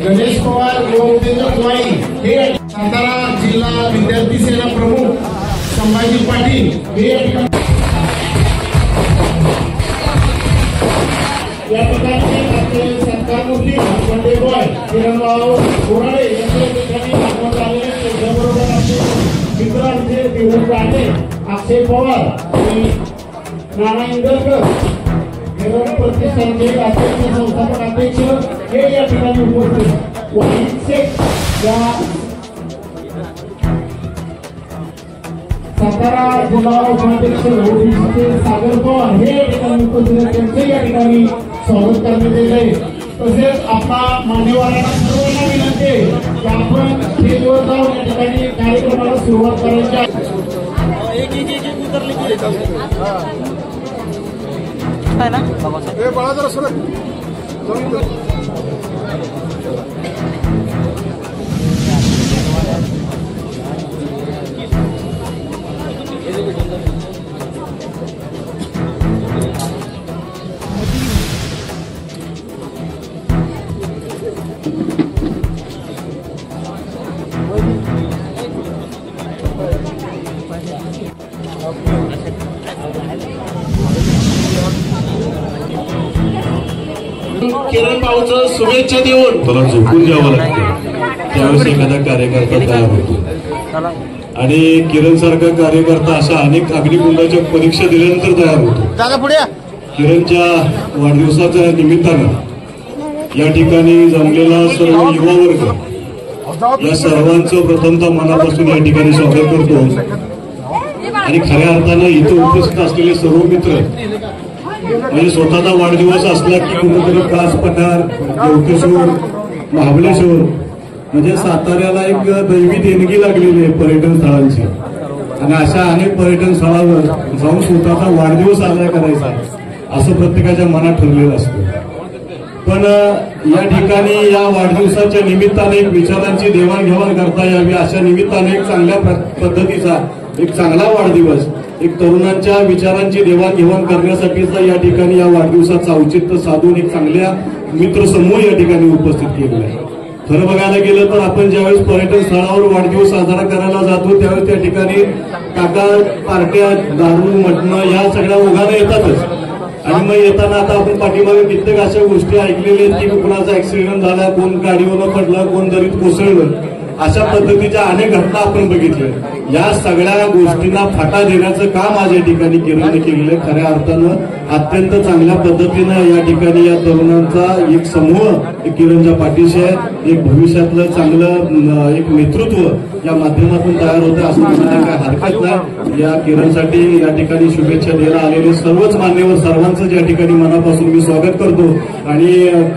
गणेश पवार व उपेंद्र वाई हे सातारा जिल्हा विद्यार्थी सेना प्रमुख संभाजी पाटील हे या ठिकाणी सरकारमूर्ती पंडेबॉय किरणराव कोराडे यांच्या ठिकाणी दाखवण्यात आलेले त्याच्याबरोबर आपले मित्र आमचे देवून राणे अक्षय पवार आणि नाना इंदरकर केरळ प्रतिष्ठानचे अध्यक्ष संस्थापक अध्यक्ष हे या ठिकाणी उपस्थित वाहिद शेख या सातारा जिल्हा उपाध्यक्ष सागर पवार हे या ठिकाणी उपस्थित त्यांचे या ठिकाणी स्वागत करण्यात येत आहे। तसेच आपला मान्यवरांना सर्वांना विनंती आहे की आपण स्टेजवर जाऊन या ठिकाणी कार्यक्रमाला सुरुवात करायची आहे। किरण भाऊचं शुभेच्छा देऊन मला झोपून द्यावं लागतं त्यावेळेस एखादा कार्यकर्ता तयार होतो आणि किरण सारखा कार्यकर्ता अशा अनेक अग्निकुंडाच्या परीक्षा दिल्यानंतर तयार होतो। किरणच्या वाढदिवसाच्या निमित्तानं या ठिकाणी जमलेला सर्व युवा वर्ग या सर्वांचं प्रथमतः मनापासून या ठिकाणी स्वागत करतो आणि खऱ्या अर्थानं इथे उपस्थित असलेले सर्व मित्र म्हणजे स्वतःचा वाढदिवस असला की कुठेतरी कास पठार देवकेश्वर महाबळेश्वर म्हणजे साताऱ्याला एक दैवी देणगी लागलेली आहे पर्यटन स्थळांची आणि अशा अनेक पर्यटन स्थळावर जाऊन स्वतःचा वाढदिवस साजरा करायचा असं प्रत्येकाच्या मनात ठरलेलं असतं। पण या ठिकाणी या वाढदिवसाच्या निमित्ताने एक विचारांची देवाणघेवाण करता यावी अशा निमित्ताने एक चांगल्या पद्धतीचा एक चांगला वाढदिवस एक तरुणांच्या विचारांची देवाणघेवाण करण्यासाठीचा या ठिकाणी या वाढदिवसाचा औचित्य साधून एक चांगल्या मित्रसमूह या ठिकाणी उपस्थित केलेला आहे। खरं बघायला गेलं तर आपण ज्यावेळेस पर्यटन स्थळावर वाढदिवस साजरा करायला जातो त्यावेळेस त्या ठिकाणी काका पार्ट्या दारू मटणं या सगळ्या ओघाने येतातच आणि मग येताना आता आपण पाठीमागे कित्येक अशा गोष्टी ऐकलेल्या आहेत की कुणाचा ऍक्सिडेंट झाला, कोण गाडीवरून पडलं, कोण दरीत कोसळलं, अशा पद्धतीच्या अनेक घटना आपण बघितल्या। या सगळ्या गोष्टींना फाटा देण्याचं काम आज या ठिकाणी किरणने केलेलं आहे। खऱ्या अर्थानं अत्यंत चांगल्या पद्धतीनं या ठिकाणी या तरुणांचा एक समूह किरणच्या पाठीशी आहे। एक भविष्यातलं चांगलं एक नेतृत्व या माध्यमातून तयार होतं असं म्हणायला काय हरकत नाही। या किरणसाठी या ठिकाणी शुभेच्छा द्यायला आलेले सर्वच मान्यवर सर्वांचं या ठिकाणी मनापासून मी स्वागत करतो आणि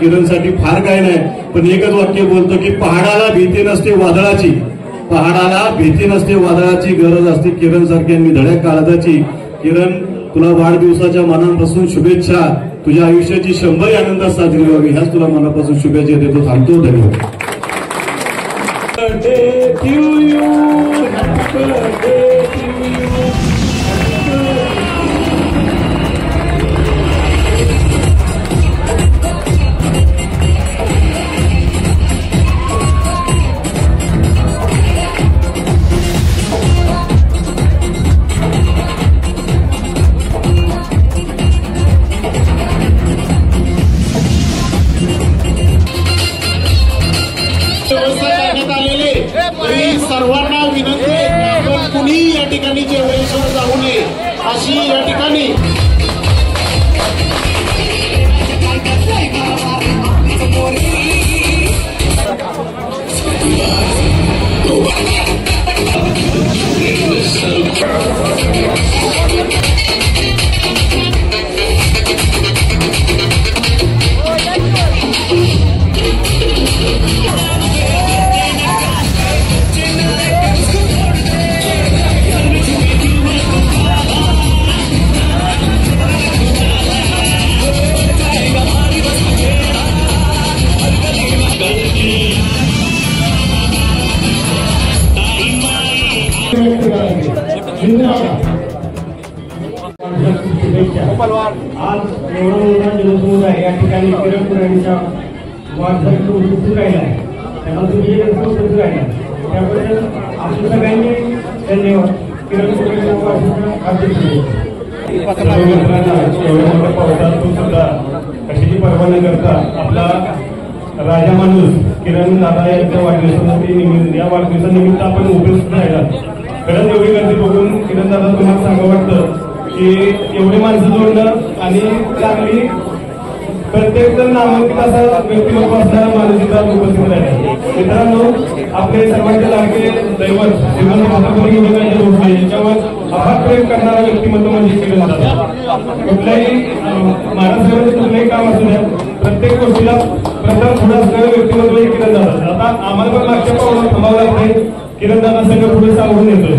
किरणसाठी फार काय नाही पण एकच वाक्य बोलतो की पहाडाला भीती नसते वादळाची, पहाडाला भीती नसते वादळाची, गरज असते किरण सारख्या निधड्या काळजाची। किरण तुला वाढदिवसाच्या मनापासून शुभेच्छा, तुझ्या आयुष्याची 100 आनंदात साजरी व्हावी ह्याच तुला मनापासून शुभेच्छा देतो। थांबतो, धन्यवाद। सर्वांना विनंती आहे की आपण कुणी या ठिकाणी जेवळेश्वर जाऊ नये अशी या ठिकाणी आज एवढा मोठा जलसमूह आहे या ठिकाणी किरण पुराणीच्या वाढदिवसाला उपस्थित राहिला आहे। त्यांना तुम्ही राहिला त्याबद्दल आपण सगळ्यांनी धन्यवाद. किरण एवढ्या मोठ्या पावसात तो सुद्धा कशाची पर्वा न करता आपला राजा माणूस किरण दादा यांच्या वाढदिवसानिमित्त या वाढदिवसानिमित्त आपण उपस्थित राहिला. खरंच एवढी गर्दी बघून किरण दादा तुम्हाला सांगावं वाटतं की एवढे माणसं जोडणं आणि चांगली प्रत्येक जण नामांकित असा व्यक्तिमत्व असणारा माणूस इथं उपस्थित राहिला. मित्रांनो, आपले सर्वांचे लाडके दैवत श्रीमंत छत्रपती शिवाजी भोसले यांच्यावर अफाट प्रेम करणारा व्यक्तिमत्व म्हणजे किरण दादा. कुठल्याही महाराष्ट्रामध्ये कुठलंही काम असू द्या, प्रत्येक गोष्टीला प्रथम पुढे असणारं व्यक्तिमत्व हे किरण दादा. आता आम्हाला पण मागच्या पावलं थांबावं लागतंय. किरण दादा सगळं पुढे सांगून येतोय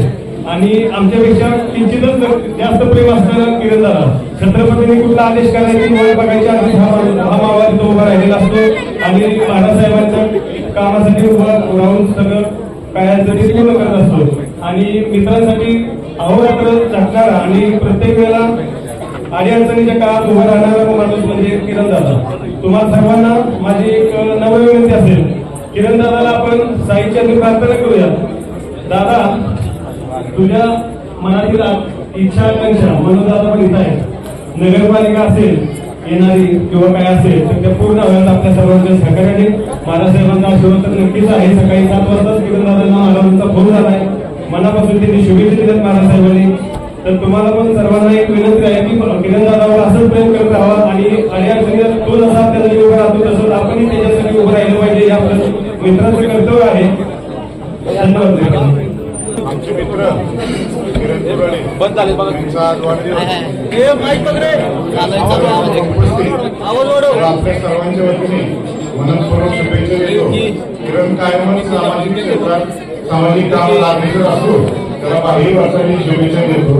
आणि आमच्यापेक्षा किंचितच जास्त प्रेम असणारा किरण दादा. छत्रपतींनी कुठला आदेश करायची वेळ बघायची आधी हा मावा तो उभा राहिलेला असतो आणि बाळासाहेबांच्या कामासाठी उभा राहून सगळं काय तरी पूर्ण करत असतो आणि मित्रांसाठी अहोरात्र झटणारा आणि प्रत्येक वेळेला अडीअडचणीच्या काळात उभा राहणारा माणूस म्हणजे किरण दादा. तुम्हाला सर्वांना माझी एक नम्र विनंती असेल, किरण दादाला आपण साईच्या प्रार्थना करूया. दादा, तुझ्या मनातील इच्छा आकांक्षा म्हणून दादा पण इथं आहे. नगरपालिका असेल येणारी किंवा काय असेल तर त्या पूर्ण वेळात आपल्या सर्वांच्या सहकार्याने बाळासाहेबांचा आशीर्वाद तर नक्कीच आहे. सकाळी 7 वाजताच किरण दादांना महाराजांचा फोन झालाय. मनापासून त्यांनी शुभेच्छा दिल्यात महाराजसाहेबांनी. तर तुम्हाला पण सर्वांना एक विनंती आहे की किरण दादावर असंच प्रेम करत राहावा आणि अडीअडचणीला तो जसा आपल्यासाठी उभं राहतो तसंच आपणही त्याच्यासाठी उभं राहिलं पाहिजे. हे आपलं मित्राचं कर्तव्य आहे. धन्यवाद. आमचे मित्र बंद झाले बघा. आपल्या सर्वांच्या वतीने मनपूर्वक शुभेच्छा देतो. किरण कायमच सामाजिक क्षेत्रात सामाजिक काम लागलेलं असतो त्याला काही वर्षांनी शुभेच्छा देतो.